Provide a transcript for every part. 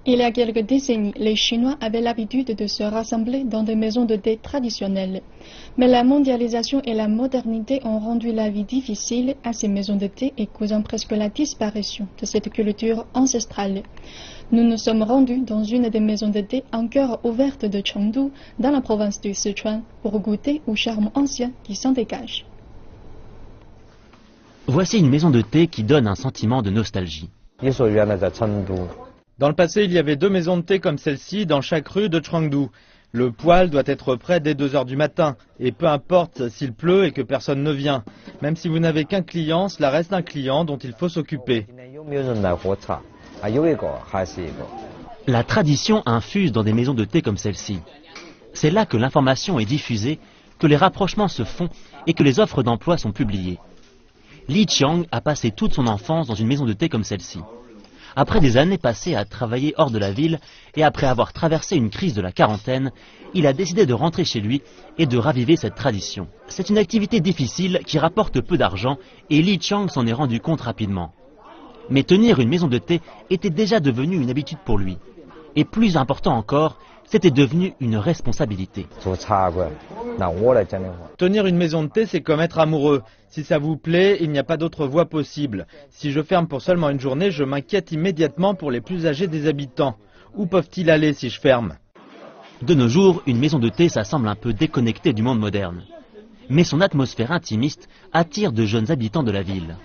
Il y a quelques décennies, les Chinois avaient l'habitude de se rassembler dans des maisons de thé traditionnelles. Mais la mondialisation et la modernité ont rendu la vie difficile à ces maisons de thé et causant presque la disparition de cette culture ancestrale. Nous nous sommes rendus dans une des maisons de thé encore ouvertes de Chengdu, dans la province du Sichuan, pour goûter au charme ancien qui s'en dégage. Voici une maison de thé qui donne un sentiment de nostalgie. Dans le passé, il y avait 2 maisons de thé comme celle-ci dans chaque rue de Chengdu. Le poêle doit être prêt dès 2 heures du matin, et peu importe s'il pleut et que personne ne vient. Même si vous n'avez qu'un client, cela reste un client dont il faut s'occuper. La tradition infuse dans des maisons de thé comme celle-ci. C'est là que l'information est diffusée, que les rapprochements se font et que les offres d'emploi sont publiées. Li Qiang a passé toute son enfance dans une maison de thé comme celle-ci. Après des années passées à travailler hors de la ville et après avoir traversé une crise de la quarantaine, il a décidé de rentrer chez lui et de raviver cette tradition. C'est une activité difficile qui rapporte peu d'argent et Li Qiang s'en est rendu compte rapidement. Mais tenir une maison de thé était déjà devenu une habitude pour lui. Et plus important encore, c'était devenu une responsabilité. Tenir une maison de thé, c'est comme être amoureux. Si ça vous plaît, il n'y a pas d'autre voie possible. Si je ferme pour seulement une journée, je m'inquiète immédiatement pour les plus âgés des habitants. Où peuvent-ils aller si je ferme? De nos jours, une maison de thé, ça semble un peu déconnecté du monde moderne. Mais son atmosphère intimiste attire de jeunes habitants de la ville.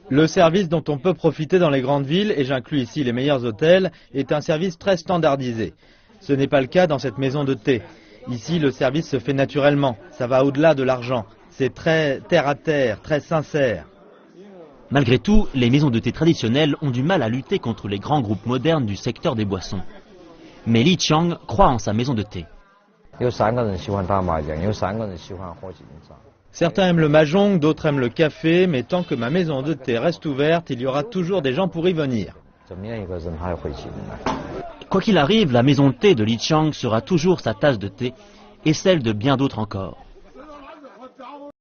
Le service dont on peut profiter dans les grandes villes, et j'inclus ici les meilleurs hôtels, est un service très standardisé. Ce n'est pas le cas dans cette maison de thé. Ici, le service se fait naturellement. Ça va au-delà de l'argent. C'est très terre à terre, très sincère. Malgré tout, les maisons de thé traditionnelles ont du mal à lutter contre les grands groupes modernes du secteur des boissons. Mais Li Qiang croit en sa maison de thé. Certains aiment le mahjong, d'autres aiment le café, mais tant que ma maison de thé reste ouverte, il y aura toujours des gens pour y venir. Quoi qu'il arrive, la maison de thé de Li Qiang sera toujours sa tasse de thé et celle de bien d'autres encore.